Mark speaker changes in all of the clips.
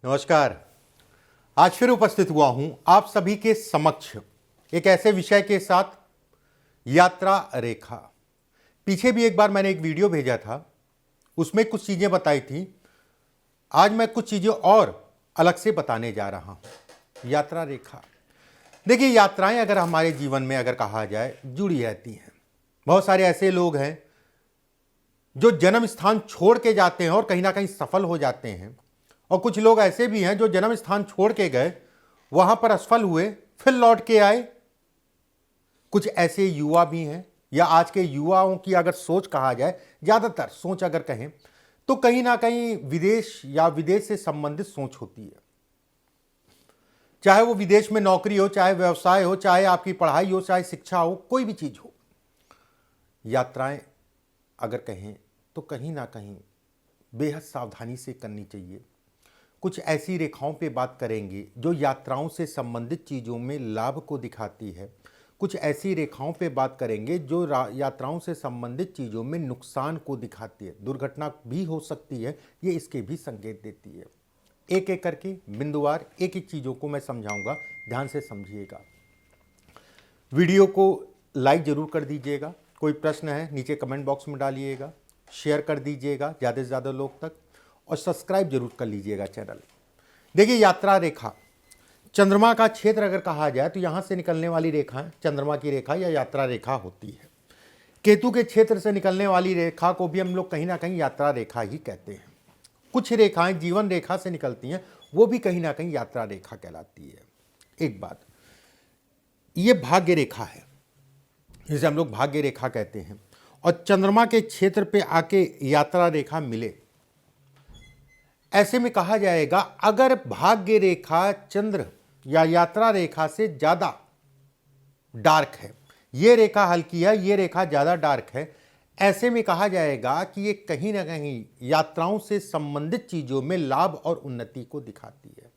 Speaker 1: नमस्कार। आज फिर उपस्थित हुआ हूं आप सभी के समक्ष एक ऐसे विषय के साथ, यात्रा रेखा। पीछे भी एक बार मैंने एक वीडियो भेजा था, उसमें कुछ चीजें बताई थी। आज मैं कुछ चीजें और अलग से बताने जा रहा हूं। यात्रा रेखा, देखिए, यात्राएं अगर हमारे जीवन में अगर कहा जाए जुड़ी रहती हैं। बहुत सारे ऐसे लोग हैं जो जन्म स्थान छोड़ के जाते हैं और कहीं ना कहीं सफल हो जाते हैं, और कुछ लोग ऐसे भी हैं जो जन्म स्थान छोड़ के गए, वहां पर असफल हुए, फिर लौट के आए। कुछ ऐसे युवा भी हैं, या आज के युवाओं की अगर सोच कहा जाए, ज्यादातर सोच अगर कहें तो कहीं ना कहीं विदेश या विदेश से संबंधित सोच होती है। चाहे वो विदेश में नौकरी हो, चाहे व्यवसाय हो, चाहे आपकी पढ़ाई हो, चाहे शिक्षा हो, कोई भी चीज हो। यात्राएं अगर कहें तो कहीं ना कहीं बेहद सावधानी से करनी चाहिए। कुछ ऐसी रेखाओं पे बात करेंगे जो यात्राओं से संबंधित चीज़ों में लाभ को दिखाती है। कुछ ऐसी रेखाओं पे बात करेंगे जो यात्राओं से संबंधित चीज़ों में नुकसान को दिखाती है। दुर्घटना भी हो सकती है, ये इसके भी संकेत देती है। एक एक करके बिंदुवार एक एक चीज़ों को मैं समझाऊंगा, ध्यान से समझिएगा। वीडियो को लाइक जरूर कर दीजिएगा। कोई प्रश्न है नीचे कमेंट बॉक्स में डालिएगा, शेयर कर दीजिएगा ज़्यादा से ज़्यादा लोग तक, और सब्सक्राइब जरूर कर लीजिएगा चैनल। देखिए, यात्रा रेखा, चंद्रमा का क्षेत्र अगर कहा जाए तो यहां से निकलने वाली रेखा चंद्रमा की रेखा या यात्रा रेखा होती है। केतु के क्षेत्र से निकलने वाली रेखा को भी हम लोग कहीं ना कहीं यात्रा रेखा ही कहते हैं। कुछ रेखाएं जीवन रेखा से निकलती हैं, वो भी कहीं ना कहीं यात्रा रेखा कहलाती है। एक बात, ये भाग्य रेखा है, जिसे हम लोग भाग्य रेखा कहते हैं, और चंद्रमा के क्षेत्र पे आके यात्रा रेखा मिले, ऐसे में कहा जाएगा अगर भाग्य रेखा चंद्र या यात्रा रेखा से ज्यादा डार्क है, ये रेखा हल्की है, ये रेखा ज्यादा डार्क है, ऐसे में कहा जाएगा कि ये कहीं ना कहीं यात्राओं से संबंधित चीजों में लाभ और उन्नति को दिखाती है।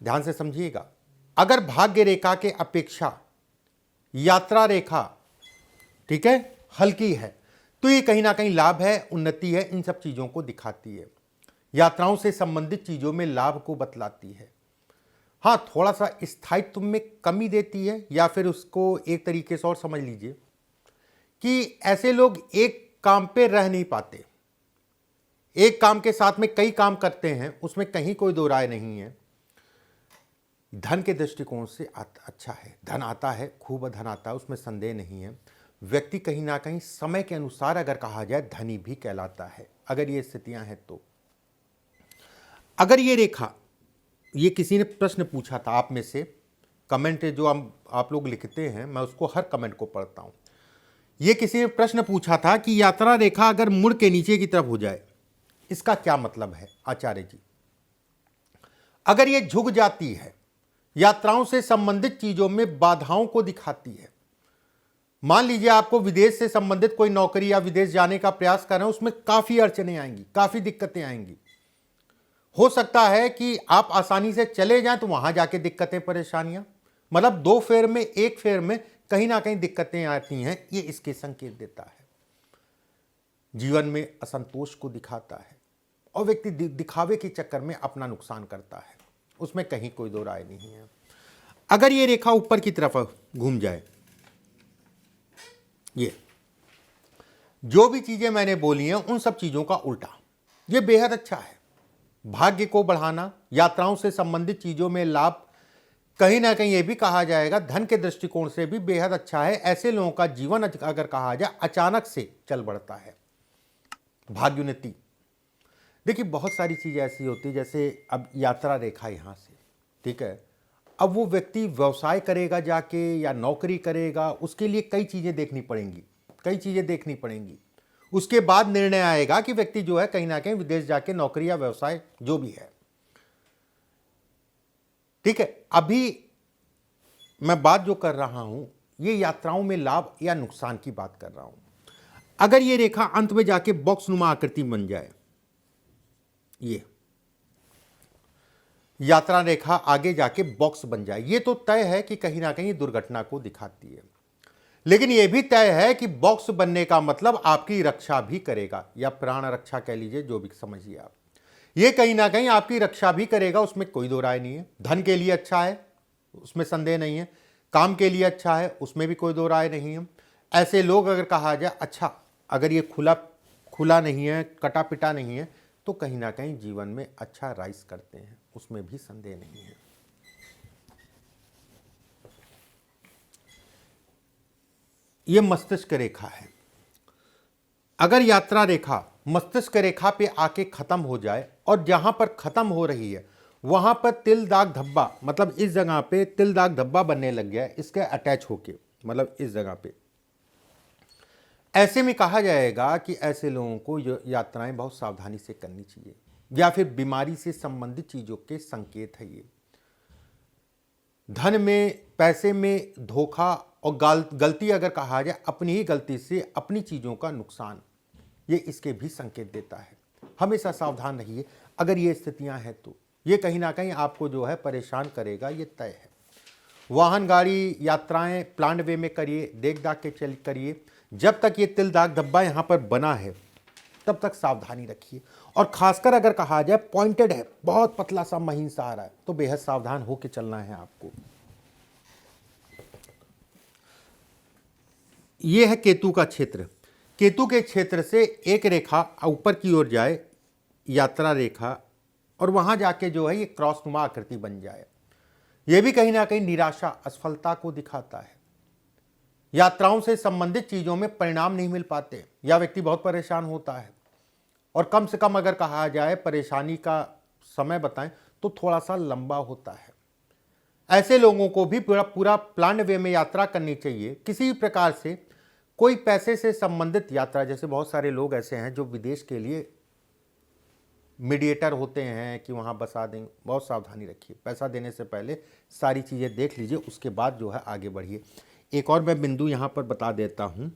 Speaker 1: ध्यान से समझिएगा। अगर भाग्य रेखा के अपेक्षा यात्रा रेखा, ठीक है, हल्की है, तो ये कहीं ना कहीं लाभ है, उन्नति है, इन सब चीजों को दिखाती है। यात्राओं से संबंधित चीजों में लाभ को बतलाती है। हाँ, थोड़ा सा स्थायित्व में कमी देती है, या फिर उसको एक तरीके से और समझ लीजिए कि ऐसे लोग एक काम पे रह नहीं पाते, एक काम के साथ में कई काम करते हैं, उसमें कहीं कोई दो राय नहीं है। धन के दृष्टिकोण से अच्छा है, धन आता है, खूब धन आता है, उसमें संदेह नहीं है। व्यक्ति कहीं ना कहीं समय के अनुसार अगर कहा जाए धनी भी कहलाता है, अगर ये स्थितियां हैं तो। अगर ये रेखा, ये किसी ने प्रश्न पूछा था आप में से, कमेंट जो आप लोग लिखते हैं, मैं उसको हर कमेंट को पढ़ता हूं। ये किसी ने प्रश्न पूछा था कि यात्रा रेखा अगर मुड़ के नीचे की तरफ हो जाए, इसका क्या मतलब है आचार्य जी? अगर ये झुक जाती है, यात्राओं से संबंधित चीजों में बाधाओं को दिखाती है। मान लीजिए आपको विदेश से संबंधित कोई नौकरी या विदेश जाने का प्रयास कर रहे हैं, उसमें काफी अड़चने आएंगी, काफी दिक्कतें आएंगी। हो सकता है कि आप आसानी से चले जाएं तो वहां जाके दिक्कतें परेशानियां, मतलब दो फेर में एक फेर में कहीं ना कहीं दिक्कतें आती हैं, ये इसके संकेत देता है। जीवन में असंतोष को दिखाता है, और व्यक्ति दिखावे के चक्कर में अपना नुकसान करता है, उसमें कहीं कोई दो राय नहीं है। अगर ये रेखा ऊपर की तरफ घूम जाए, ये जो भी चीजें मैंने बोली हैं उन सब चीजों का उल्टा, ये बेहद अच्छा है। भाग्य को बढ़ाना, यात्राओं से संबंधित चीजों में लाभ, कहीं ना कहीं यह भी कहा जाएगा धन के दृष्टिकोण से भी बेहद अच्छा है। ऐसे लोगों का जीवन अगर कहा जाए अचानक से चल बढ़ता है। भाग्योन्नति, देखिए बहुत सारी चीजें ऐसी होती है, जैसे अब यात्रा रेखा यहां से, ठीक है, अब वो व्यक्ति व्यवसाय करेगा जाके या नौकरी करेगा, उसके लिए कई चीजें देखनी पड़ेंगी, कई चीजें देखनी पड़ेंगी। उसके बाद निर्णय आएगा कि व्यक्ति जो है कहीं ना कहीं विदेश जाके नौकरी या व्यवसाय जो भी है, ठीक है। अभी मैं बात जो कर रहा हूं, ये यात्राओं में लाभ या नुकसान की बात कर रहा हूं। अगर ये रेखा अंत में जाके बॉक्स नुमा आकृति बन जाए, ये यात्रा रेखा आगे जाके बॉक्स बन जाए, ये तो तय है कि कहीं ना कहीं दुर्घटना को दिखाती है। लेकिन यह भी तय है कि बॉक्स बनने का मतलब आपकी रक्षा भी करेगा, या प्राण रक्षा कह लीजिए, जो भी समझिए आप। ये कहीं ना कहीं आपकी रक्षा भी करेगा, उसमें कोई दो राय नहीं है। धन के लिए अच्छा है, उसमें संदेह नहीं है। काम के लिए अच्छा है, उसमें भी कोई दो राय नहीं है। ऐसे लोग अगर कहा जाए अच्छा, अगर ये खुला खुला नहीं है, कटा पिटा नहीं है, तो कहीं ना कहीं जीवन में अच्छा राइज करते हैं, उसमें भी संदेह नहीं है। ये मस्तिष्क रेखा है। अगर यात्रा रेखा मस्तिष्क रेखा पे आके खत्म हो जाए और जहां पर खत्म हो रही है वहां पर तिल दाग धब्बा, मतलब इस जगह पे तिल दाग धब्बा बनने लग गया है इसके अटैच होके, मतलब इस जगह पे, ऐसे में कहा जाएगा कि ऐसे लोगों को यात्राएं बहुत सावधानी से करनी चाहिए, या फिर बीमारी से संबंधित चीजों के संकेत है ये। धन में, पैसे में धोखा और गलती अगर कहा जाए अपनी ही गलती से अपनी चीजों का नुकसान, ये इसके भी संकेत देता है। हमेशा सावधान रहिए अगर ये स्थितियां हैं तो ये कहीं ना कहीं आपको जो है परेशान करेगा, ये तय है। वाहन, गाड़ी, यात्राएं प्लान्ड वे में करिए, देख दाख के चल करिए। जब तक ये तिल दाग धब्बा यहाँ पर बना है तब तक सावधानी रखिए। और खासकर अगर कहा जाए पॉइंटेड है, बहुत पतला सा महीन सा आ रहा है, तो बेहद सावधान होकर चलना है आपको। ये है केतु का क्षेत्र। केतु के क्षेत्र से एक रेखा ऊपर की ओर जाए, यात्रा रेखा, और वहां जाके जो है ये क्रॉसनुमा आकृति बन जाए, ये भी कहीं ना कहीं निराशा, असफलता को दिखाता है। यात्राओं से संबंधित चीजों में परिणाम नहीं मिल पाते या व्यक्ति बहुत परेशान होता है, और कम से कम अगर कहा जाए परेशानी का समय बताएं तो थोड़ा सा लंबा होता है। ऐसे लोगों को भी पूरा प्लान वे में यात्रा करनी चाहिए। किसी प्रकार से कोई पैसे से संबंधित यात्रा, जैसे बहुत सारे लोग ऐसे हैं जो विदेश के लिए मीडिएटर होते हैं कि वहाँ बसा देंगे, बहुत सावधानी रखिए। पैसा देने से पहले सारी चीज़ें देख लीजिए, उसके बाद जो है आगे बढ़िए। एक और मैं बिंदु यहाँ पर बता देता हूँ,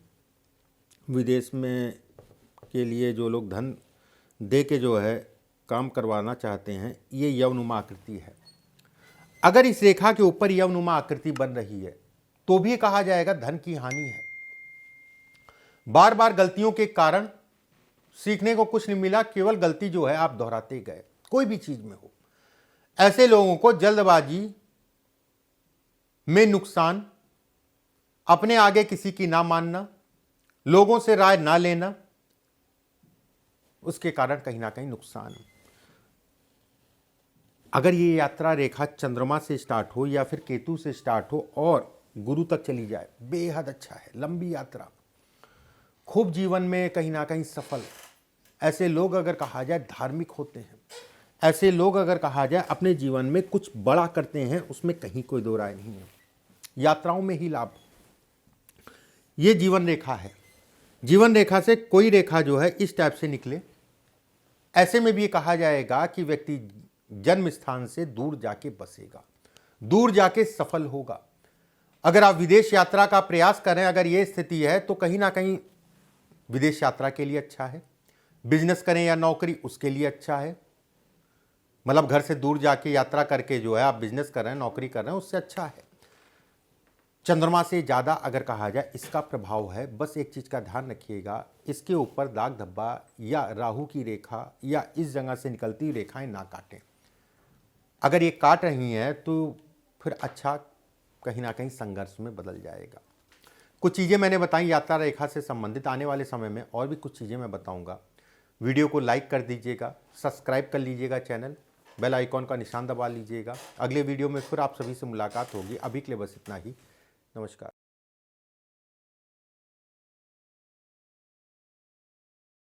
Speaker 1: विदेश में के लिए जो लोग धन दे के जो है काम करवाना चाहते हैं, ये यवनुमा आकृति है। अगर इस रेखा के ऊपर यवनुमा आकृति बन रही है तो भी कहा जाएगा धन की हानि है। बार बार गलतियों के कारण सीखने को कुछ नहीं मिला, केवल गलती जो है आप दोहराते गए, कोई भी चीज में हो। ऐसे लोगों को जल्दबाजी में नुकसान, अपने आगे किसी की ना मानना, लोगों से राय ना लेना, उसके कारण कहीं ना कहीं नुकसान। अगर ये यात्रा रेखा चंद्रमा से स्टार्ट हो या फिर केतु से स्टार्ट हो और गुरु तक चली जाए, बेहद अच्छा है। लंबी यात्रा, खूब जीवन में कहीं ना कहीं सफल। ऐसे लोग अगर कहा जाए धार्मिक होते हैं, ऐसे लोग अगर कहा जाए अपने जीवन में कुछ बड़ा करते हैं, उसमें कहीं कोई दो राय नहीं है। यात्राओं में ही लाभ, ये जीवन रेखा है। जीवन रेखा से कोई रेखा जो है इस टाइप से निकले, ऐसे में भी कहा जाएगा कि व्यक्ति जन्म स्थान से दूर जाके बसेगा, दूर जाके सफल होगा। अगर आप विदेश यात्रा का प्रयास करें, अगर ये स्थिति है तो कहीं ना कहीं विदेश यात्रा के लिए अच्छा है। बिजनेस करें या नौकरी, उसके लिए अच्छा है। मतलब घर से दूर जाके यात्रा करके जो है आप बिजनेस कर रहे हैं, नौकरी कर रहे हैं, उससे अच्छा है। चंद्रमा से ज़्यादा अगर कहा जाए इसका प्रभाव है। बस एक चीज़ का ध्यान रखिएगा, इसके ऊपर दाग धब्बा या राहु की रेखा या इस जगह से निकलती रेखाएं ना काटें। अगर ये काट रही हैं तो फिर अच्छा कहीं ना कहीं संघर्ष में बदल जाएगा। कुछ चीज़ें मैंने बताई यात्रा रेखा से संबंधित। आने वाले समय में और भी कुछ चीज़ें मैं बताऊंगा। वीडियो को लाइक कर दीजिएगा, सब्सक्राइब कर लीजिएगा चैनल, बेल आइकॉन का निशान दबा लीजिएगा। अगले वीडियो में फिर आप सभी से मुलाकात होगी। अभी के लिए बस इतना ही। नमस्कार।